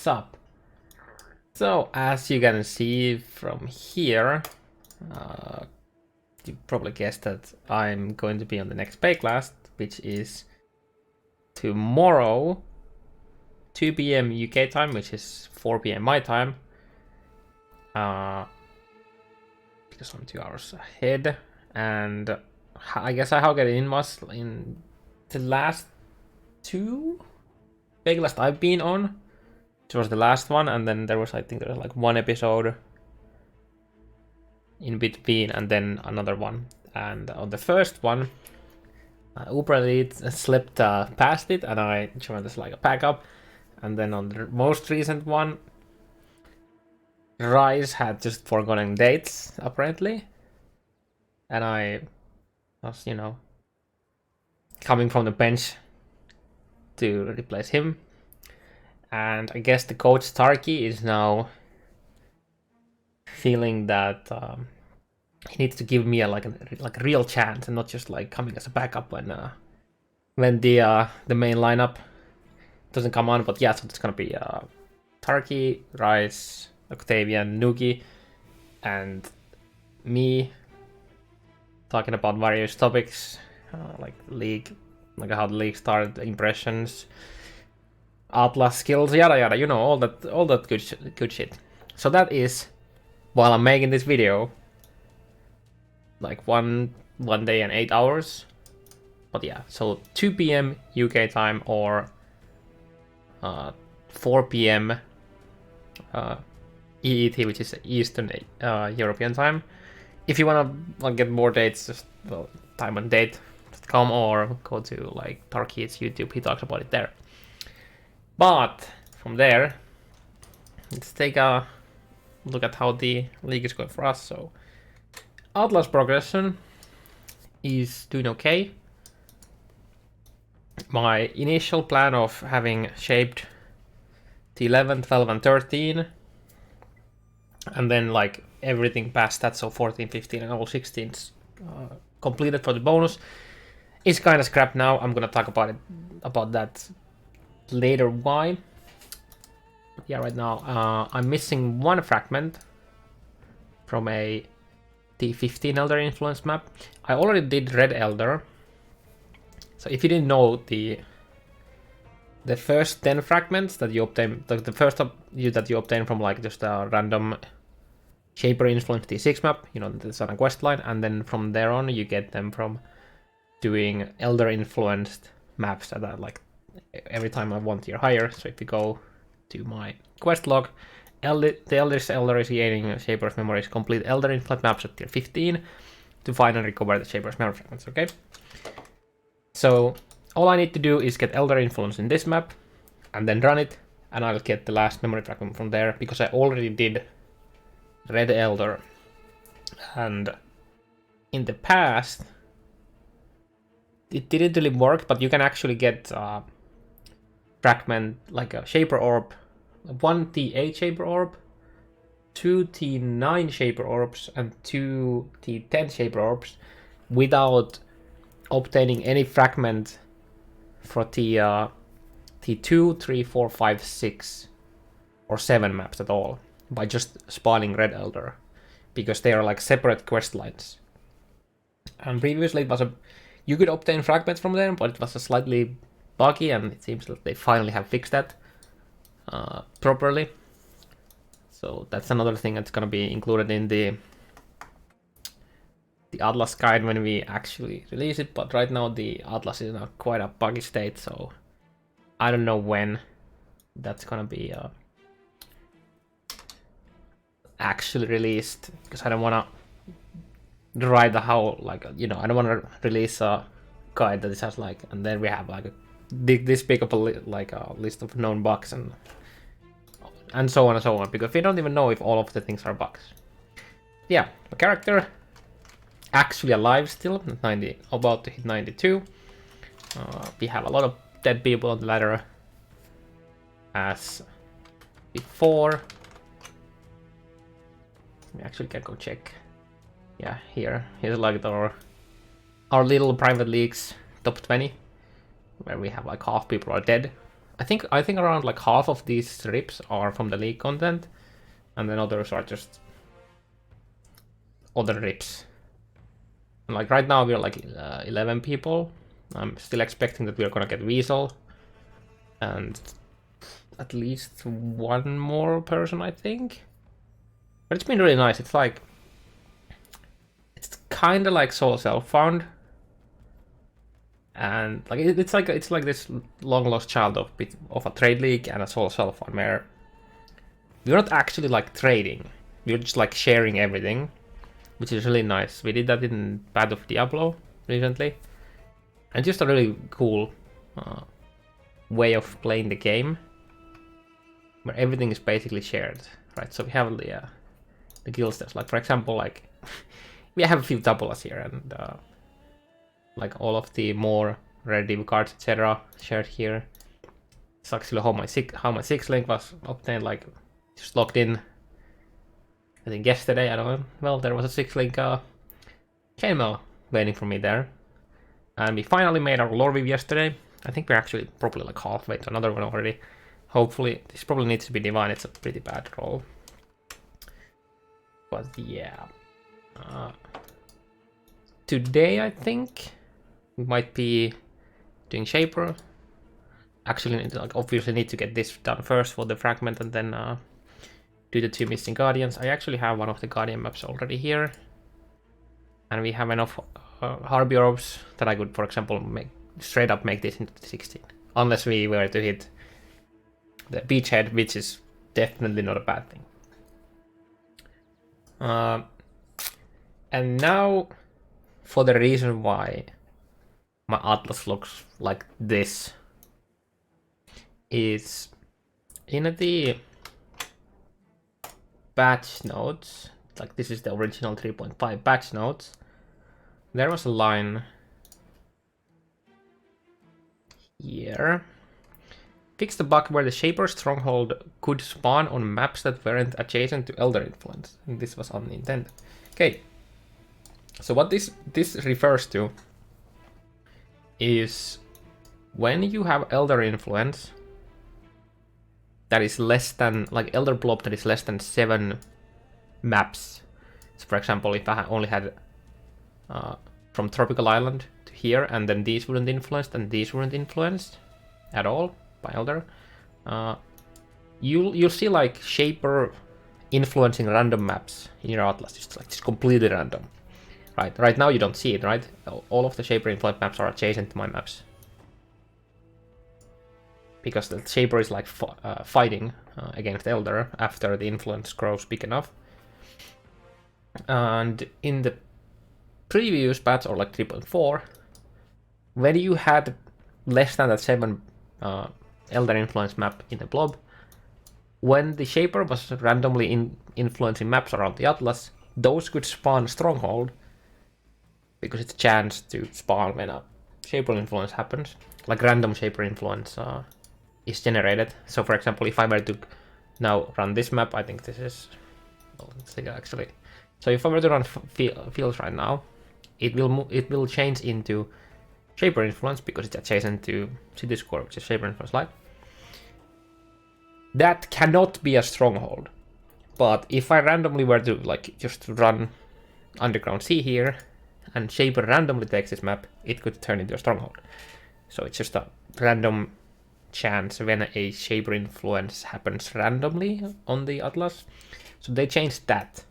what's up? So, as you can see from here, you probably guessed that I'm going to be on the next Baeclast, which is tomorrow, 2 p.m. UK time, which is 4 p.m. my time. Because I'm 2 hours ahead, and I guess how I get in was in the last 2 Baeclast I've been on. It was the last one, and then there was, I think there was like 1 episode in between, and then another one. And on the first one, Uber Elite slipped past it, and I joined as like a backup. And then on the most recent one, Rise had just forgotten dates apparently, and I was, coming from the bench to replace him. And I guess the coach Starkey is now feeling that he needs to give me a real chance and not just like coming as a backup when the main lineup doesn't come on. But yeah, so it's gonna be Tarky, Rice, Octavian, Nuki, and me talking about various topics like league, like how the league started, impressions, Atlas skills, yada yada, all that good shit. So that is while I'm making this video, like one day and 8 hours. But yeah, so 2 p.m. UK time or 4 p.m. EET, which is Eastern European time. If you wanna get more dates, just timeanddate.com or go to like Tarki's YouTube. He talks about it there. But from there, let's take a look at how the league is going for us. So Atlas progression is doing okay. My initial plan of having shaped the 11, 12, and 13, and then like everything past that, so 14, 15, and all 16s completed for the bonus, is kind of scrapped now. I'm gonna talk about that later. Why? But yeah, right now I'm missing 1 fragment from a T15 Elder influence map. I already did Red Elder. So if you didn't know, the first 10 fragments that you obtain, the first that you obtain from like just a random Shaper influence T6 map, that's on a quest line, and then from there on you get them from doing Elder influenced maps that are like every time I 1 tier higher. So if you go to my quest log, the Elder's Elder is gaining Shaper's Memories complete Elder influence maps at tier 15 to find and recover the Shaper's Memory fragments, okay? So all I need to do is get Elder influence in this map and then run it, and I'll get the last memory fragment from there because I already did Red Elder. And in the past it didn't really work, but you can actually get fragment like a Shaper Orb, 1 T8 Shaper Orb, 2 T9 Shaper Orbs, and 2 T10 Shaper Orbs without obtaining any fragment for T2, 3, 4, 5, 6, or 7 maps at all by just spawning Red Elder, because they are like separate quest lines. And previously it was you could obtain fragments from them, but it was a slightly buggy, and it seems that they finally have fixed that properly. So that's another thing that's gonna be included in the Atlas guide when we actually release it. But right now the Atlas is in quite a buggy state, so I don't know when that's gonna be actually released, because I don't wanna write the how, like, I don't wanna release a guide that has like, and then we have like this big of a list of known bugs and so on and so on, because we don't even know if all of the things are bugs. Yeah, the character actually alive still, 90, about to hit 92. We have a lot of dead people on the ladder as before. We actually can go check. Yeah, here's like our little private leagues top 20, where we have like half people are dead. I think around like half of these rips are from the league content, and then others are just other rips. And like right now we're like 11 people. I'm still expecting that we're gonna get Weasel and at least one more person, I think. But it's been really nice. It's like it's kind of like Soul Self-Found, and like it's like this long lost child of a trade league and a Soul Self-Found, where we're not actually like trading. We're just like sharing everything, which is really nice. We did that in Path of Diablo recently, and just a really cool way of playing the game, where everything is basically shared, right? So we have the guild stats, like for example, like we have a few tabulas here, and like all of the more rare div cards, etc., shared here. It's actually how my 6 link was obtained, like just logged in. I think yesterday, I don't know. Well, there was a 6 link chainmail waiting for me there, and we finally made our lore weave yesterday. I think we're actually probably like halfway to another one already. Hopefully, this probably needs to be divine. It's a pretty bad roll, but yeah. Today, I think we might be doing Shaper. Actually, like obviously need to get this done first for the fragment, and then do the 2 missing guardians. I actually have one of the guardian maps already here, and we have enough Harby orbs that I could, for example, straight up make this into 16, unless we were to hit the beachhead, which is definitely not a bad thing. And now for the reason why my Atlas looks like this is in the patch notes, like this is the original 3.5 patch notes, there was a line here. Fix the bug where the Shaper Stronghold could spawn on maps that weren't adjacent to Elder Influence. And this was unintended. Okay. So what this refers to is when you have Elder Influence that is less than, like Elder Blob that is less than 7 maps. So for example, if I only had from Tropical Island to here, and then these weren't influenced and these weren't influenced at all by Elder, you'll see like Shaper influencing random maps in your Atlas. It's like just completely random. Right now you don't see it, right? All of the Shaper influence maps are adjacent to my maps, because the Shaper is like fighting against Elder after the influence grows big enough. And in the previous patch, or like 3.4, when you had less than that 7 Elder influence map in the blob, when the Shaper was randomly influencing maps around the Atlas, those could spawn Stronghold, because it's a chance to spawn when a Shaper influence happens. Like random Shaper influence is generated. So for example, if I were to now run this map, I think this is, well, let's see actually. So if I were to run fields right now, it will change into Shaper influence because it's adjacent to City Score, which is Shaper influence light. That cannot be a Stronghold. But if I randomly were to like just run Underground Sea here, and Shaper randomly takes this map, it could turn into a Stronghold. So it's just a random chance when a Shaper influence happens randomly on the Atlas. So they changed that.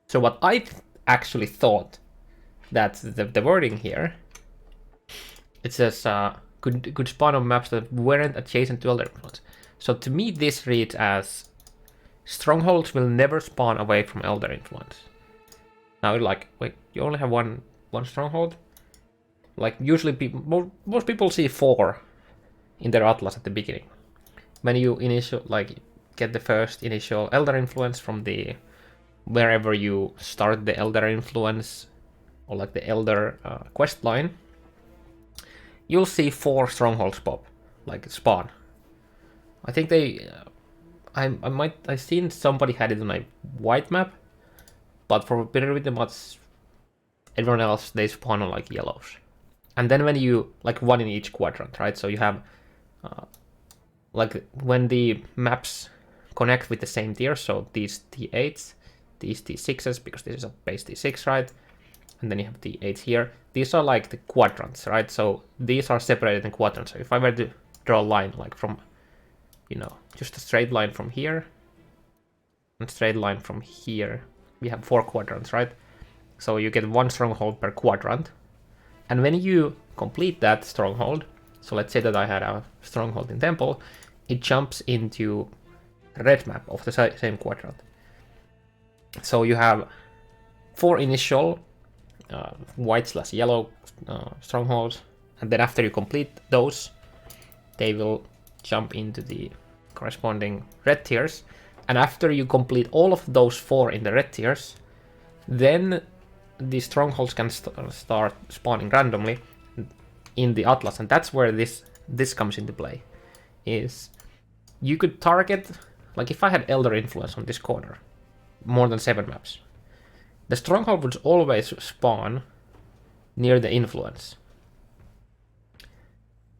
So what I actually thought, that the wording here, it says could spawn on maps that weren't adjacent to Elder Influence. So to me this reads as Strongholds will never spawn away from Elder Influence. Now you're like, wait, you only have one Stronghold? Like usually most people see 4 in their Atlas at the beginning. When you get the first initial Elder Influence from the wherever you start the Elder Influence, or like the Elder quest line, you'll see 4 Strongholds pop, like spawn. I think I've seen somebody had it on a white map, but for pretty much everyone else, they spawn on like yellows. And then when you, like one in each quadrant, right? So you have like when the maps connect with the same tier, so these T8s, these T6s, because this is a base T6, right? And then you have T8s here. These are like the quadrants, right? So these are separated in quadrants. So if I were to draw a line like from, you know, just a straight line from here, and straight line from here, we have 4 quadrants, right? So you get 1 stronghold per quadrant. And when you complete that stronghold, so let's say that I had a stronghold in temple, it jumps into a red map of the same quadrant. So you have 4 initial white/yellow strongholds, and then after you complete those, they will jump into the corresponding red tiers. And after you complete all of those 4 in the red tiers, then the strongholds can start spawning randomly in the atlas, and that's where this comes into play. Is you could target, like if I had Elder Influence on this corner, more than 7 maps, the stronghold would always spawn near the influence.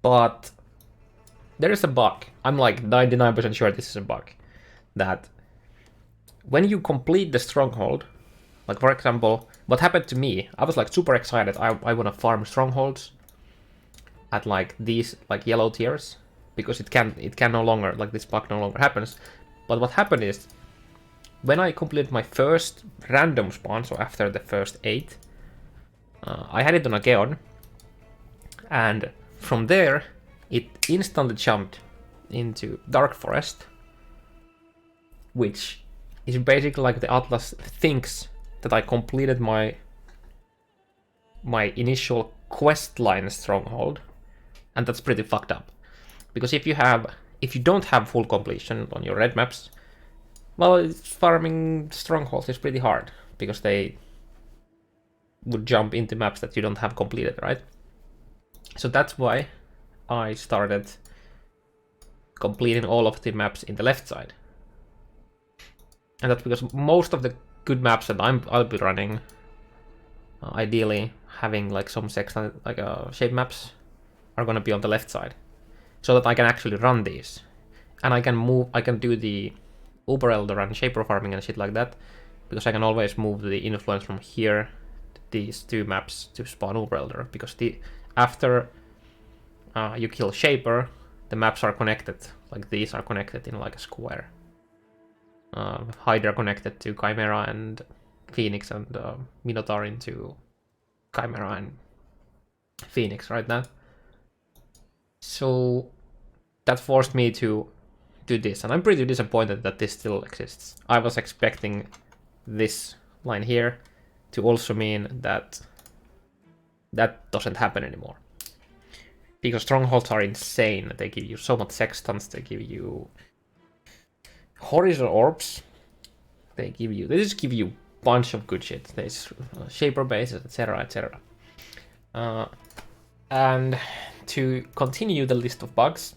But there is a bug. I'm like 99% sure this is a bug. That when you complete the stronghold, like for example, what happened to me, I was like super excited. I want to farm strongholds at like these like yellow tiers, because it can no longer, like this bug no longer happens. But what happened is, when I completed my first random spawn, so after the first 8, I had it on a Geon, and from there it instantly jumped into Dark Forest, which is basically like the Atlas thinks that I completed my initial quest line stronghold, and that's pretty fucked up. Because if you don't have full completion on your red maps, well, farming strongholds is pretty hard, because they would jump into maps that you don't have completed, right? So that's why I started completing all of the maps in the left side. And that's because most of the good maps that I'll be running, ideally having like some sextant, like shape maps, are gonna be on the left side, so that I can actually run these, and I can do the Uber Elder and Shaper farming and shit like that, because I can always move the influence from here to these 2 maps to spawn Uber Elder, because after you kill Shaper, the maps are connected, like these are connected in like a square. Hydra connected to Chimera and Phoenix, and Minotaur into Chimera and Phoenix right now. So that forced me to do this, and I'm pretty disappointed that this still exists. I was expecting this line here to also mean that that doesn't happen anymore. Because strongholds are insane. They give you so much sextants, they give you horizon orbs, they just give you a bunch of good shit. There's shaper bases, etc, etc. And to continue the list of bugs,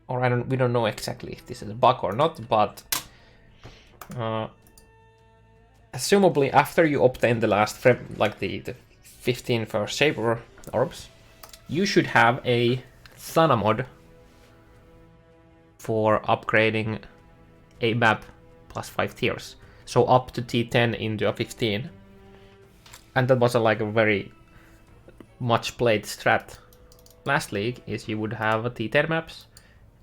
or we don't know exactly if this is a bug or not, but assumably after you obtain the last frame, like the 15 first shaper orbs, you should have a Sana mod for upgrading a map plus 5 tiers, so up to T10 into a 15. And that was like a very much played strat last league, is you would have a T10 maps,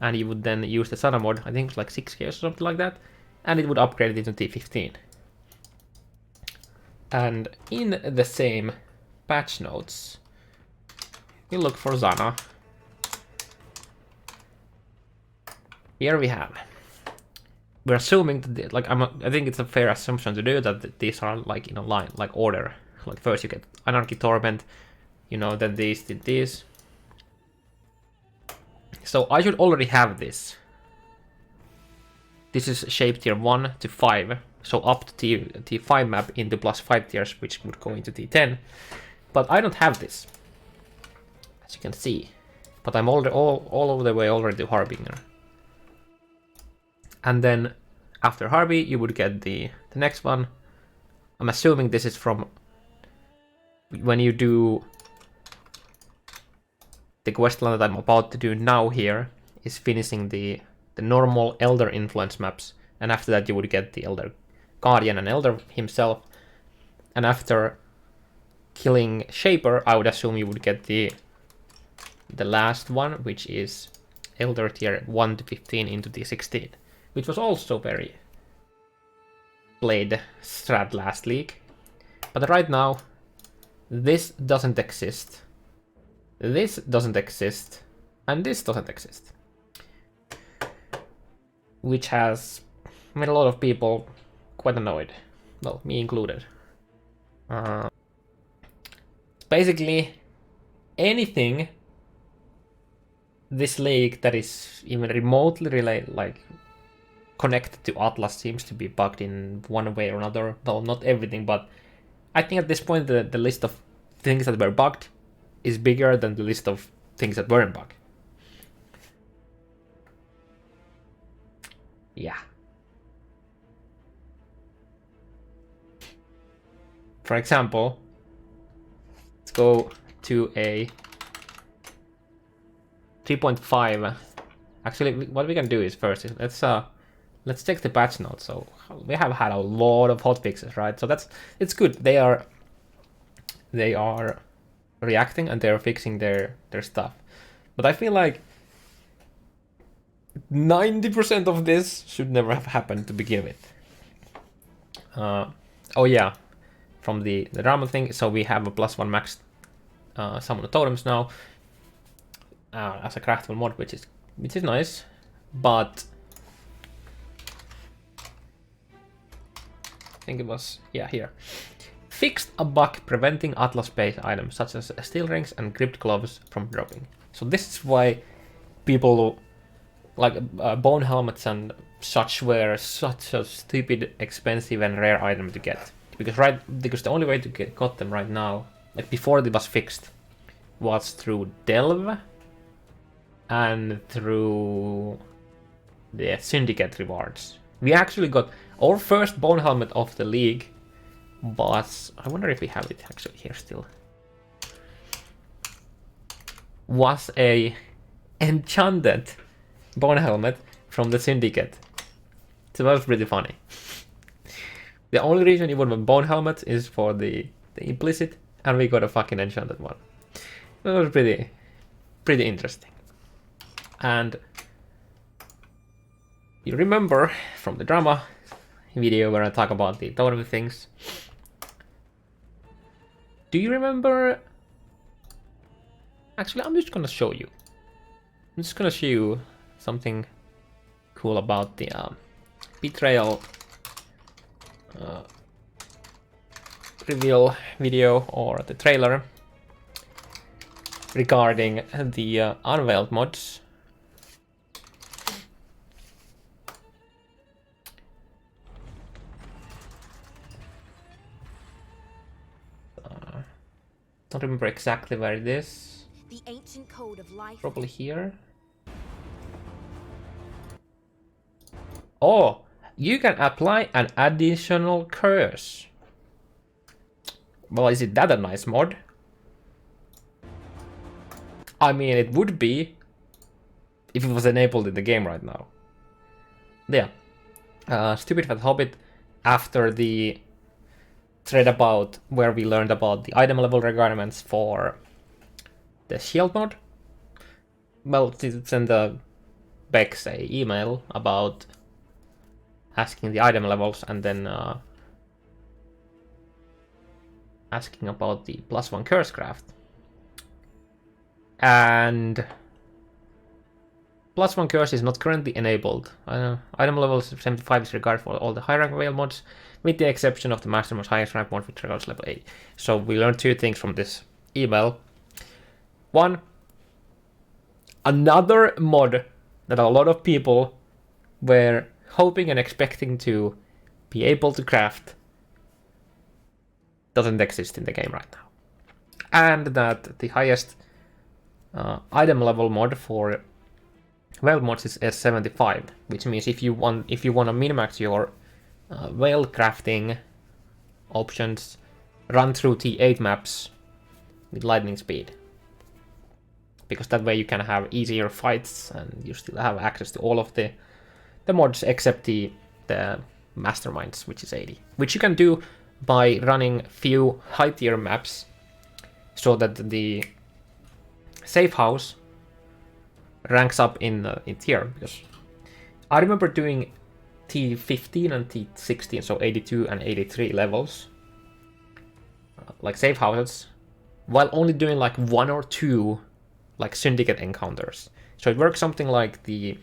and you would then use the Sana mod, I think it was like 6k or something like that, and it would upgrade it into T15. And in the same patch notes, we look for Zana. Here we have. We're assuming that, like, I think it's a fair assumption to do that these are like in a line, like order. Like first you get Anarchy Torment, you know, then these did this. So I should already have this. This is shape tier 1 to 5, so up to T5 map into plus 5 tiers, which would go into T10. But I don't have this, as you can see. But I'm already all over the way already to Harbinger. And then after Harby, you would get the next one. I'm assuming this is from when you do the quest line that I'm about to do now here is finishing the normal Elder influence maps, and after that you would get the Elder Guardian and Elder himself, and after killing Shaper, I would assume you would get the last one, which is Elder tier 1 to 15 into the 16, which was also very played strat last league. But right now, this doesn't exist, this doesn't exist, and this doesn't exist. Which has made a lot of people quite annoyed. Well, me included. Basically, anything this league that is even remotely related, like connected to Atlas, seems to be bugged in one way or another. Well, not everything, but I think at this point the list of things that were bugged is bigger than the list of things that weren't bugged. Yeah. For example, let's go to a 3.5. Actually, what we can do is first let's check the patch notes. So we have had a lot of hotfixes, right? So it's good. They are reacting and they are fixing their stuff. But I feel like 90% of this should never have happened to begin with. Oh yeah, from the drama thing. So we have a +1 max summon totems now as a craftable mod, which is nice, but I think it was here. Fixed a bug preventing Atlas-based items such as steel rings and gripped gloves from dropping. So this is why people like bone helmets and such were such a stupid, expensive and rare item to get. Because the only way to got them right now, like before it was fixed, was through Delve and through the Syndicate rewards. We actually got our first bone helmet of the league, but I wonder if we have it actually here still. Was a enchanted bone helmet from the Syndicate. So that was pretty funny. The only reason you would have a bone helmet is for the implicit, and we got a fucking enchanted one. That was pretty interesting. And you remember from the drama video where I talk about the totem things. Do you remember? Actually, I'm just gonna show you. I'm just gonna show you something cool about the Betrayal reveal video, or the trailer, regarding the Unveiled mods. Don't remember exactly where it is. The ancient code of life. Probably here. Oh, you can apply an additional curse. Well, is it that a nice mod? I mean, it would be if it was enabled in the game right now. Yeah. Stupid Fat Hobbit, after the thread about where we learned about the item level requirements for the shield mod, well, send the Bex a email about asking the item levels, and then asking about the +1 curse craft. And +1 curse is not currently enabled. Item level 75 is required for all the high rank Veil mods, with the exception of the Master mod's highest rank mod, which requires level 80. So we learned two things from this email. One, another mod that a lot of people were hoping and expecting to be able to craft doesn't exist in the game right now. And that the highest item level mod for Veil mods is S75, which means if you want to min-max your Veil crafting options, run through T8 maps with lightning speed. because that way you can have easier fights and you still have access to all of the mods except the masterminds, which is 80, which you can do by running few high tier maps so that the safe house ranks up in tier. Because I remember doing T15 and T16, so 82 and 83 levels, like safe houses, while only doing like 1 or 2 like syndicate encounters. So it works something like the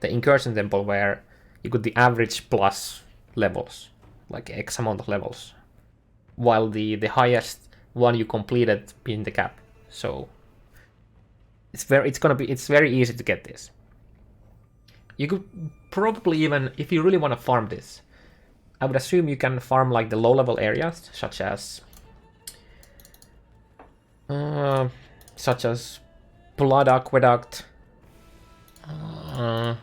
incursion temple, where you got the average plus levels, like X amount of levels, while the highest one you completed being the cap. So it's very easy to get this. You could probably even, if you really want to farm this, I would assume you can farm like the low level areas, such as Blood Aqueduct. I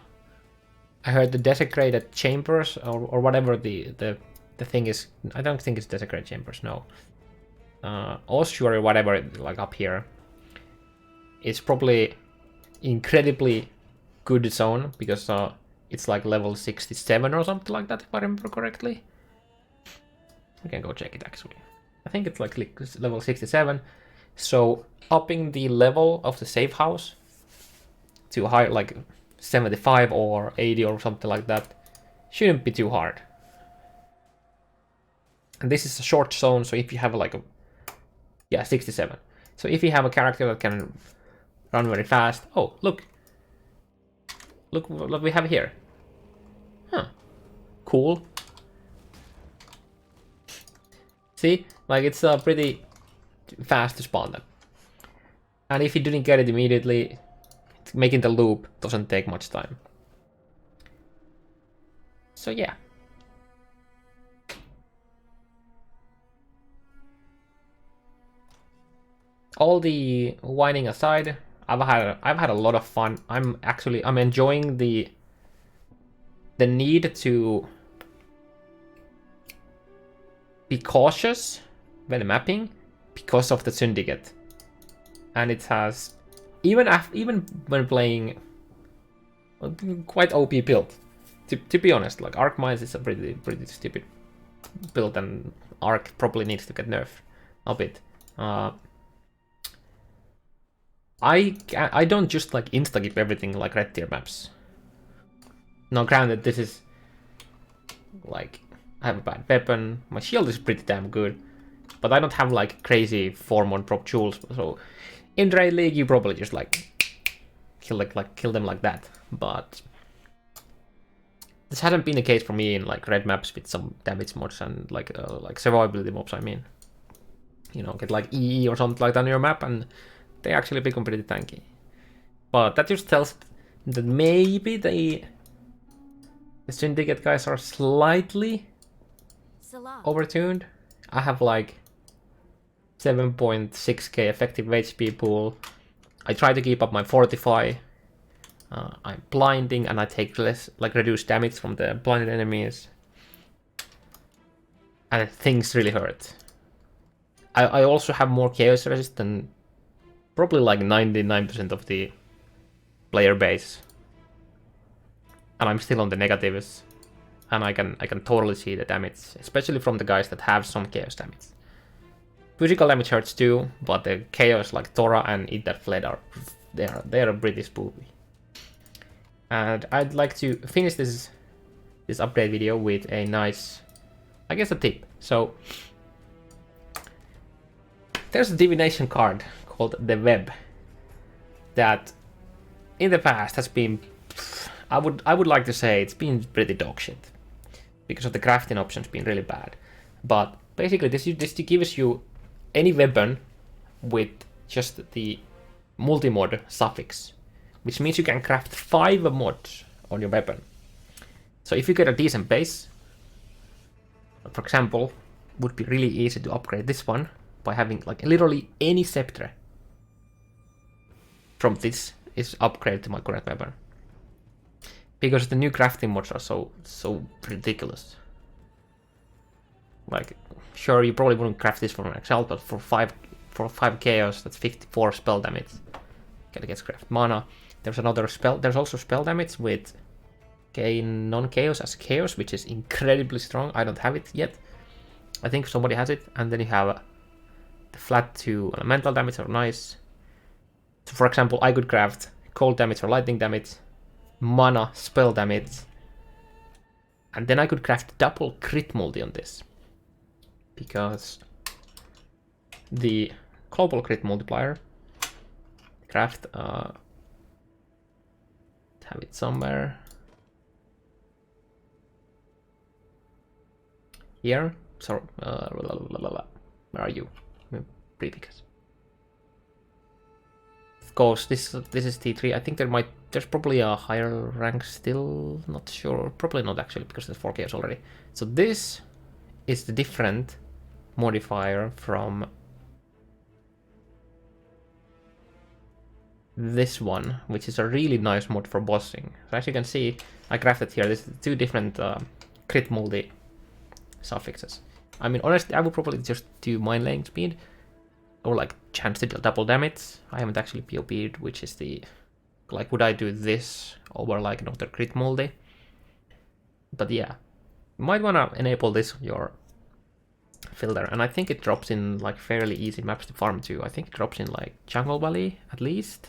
heard the desecrated chambers, or whatever the thing is. I don't think it's desecrated chambers. No, Ossuary, whatever, like up here. It's probably incredibly good zone because it's like level 67 or something like that, if I remember correctly. We can go check it actually. I think it's like level 67. So upping the level of the safe house to higher, like 75 or 80 or something like that, shouldn't be too hard. And this is a short zone, so if you have like 67. So if you have a character that can run very fast, oh look what we have here. Huh, cool. See, like it's pretty fast to spawn them. And if you didn't get it immediately, making the loop doesn't take much time. So yeah. All the whining aside, I've had a lot of fun. I'm enjoying the need to be cautious when mapping because of the syndicate, and it has even when playing quite OP build. To be honest, like Arc Mines is a pretty stupid build, and Arc probably needs to get nerfed a bit. I don't just like insta-skip everything like red tier maps. Now granted, this is like, I have a bad weapon, my shield is pretty damn good, but I don't have like crazy 4-mod prop jewels, so in Raid League you probably just like kill them like that. But this hasn't been the case for me in like red maps with some damage mods and like survivability mobs. I mean, you know, get like EE or something like that on your map and they actually become pretty tanky. But that just tells that maybe the syndicate guys are slightly overtuned. I have like 7.6k effective HP pool. I try to keep up my fortify. I'm blinding and I take less, like reduced damage from the blinded enemies. And things really hurt. I also have more chaos resist than probably like 99% of the player base. And I'm still on the negatives. And I can totally see the damage, especially from the guys that have some chaos damage. Physical damage hurts too, but the chaos like Tora and Eat That Fled are they're pretty spooky. And I'd like to finish this update video with a nice, I guess, a tip. So there's a divination card called the Web that in the past has been, I would like to say it's been pretty dog shit because of the crafting options being really bad. But basically this gives you any weapon with just the multi-mod suffix, which means you can craft 5 mods on your weapon. So if you get a decent base, for example, would be really easy to upgrade this one by having like literally any sceptre from this is upgraded to my current weapon. Because the new crafting mods are so ridiculous. Like, sure, you probably wouldn't craft this from an Exile, but for 5 chaos, that's 54 spell damage. Okay, it gets craft mana. There's another spell. There's also spell damage with gain non-chaos as chaos, which is incredibly strong. I don't have it yet. I think somebody has it. And then you have the flat 2 elemental damage are nice. So for example, I could craft cold damage or lightning damage, mana spell damage, and then I could craft double crit multi on this. Because the global crit multiplier, craft, have it somewhere here. So, where are you? Because of course this is T3. I think there's probably a higher rank still. Not sure. Probably not actually because there's 4 chaos already. So this is the different modifier from this one, which is a really nice mod for bossing. So as you can see, I crafted here. There's 2 different crit multi suffixes. I mean, honestly, I would probably just do mind laying speed or like chance to deal double damage. I haven't actually POP'd, which is the like, would I do this over like another crit multi? But yeah, you might wanna enable this on your filter, and I think it drops in like fairly easy maps to farm too. I think it drops in like Jungle Valley at least,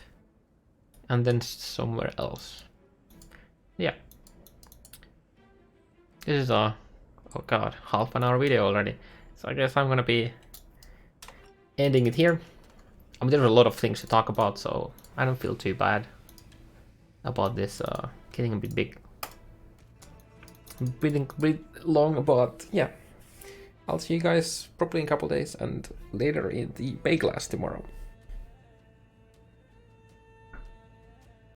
and then somewhere else. Yeah, this is a oh god, half an hour video already. So I guess I'm gonna be ending it here. I mean, there's a lot of things to talk about, so I don't feel too bad about this getting a bit big, bit long, but yeah. I'll see you guys probably in a couple days and later in the Baeclast tomorrow.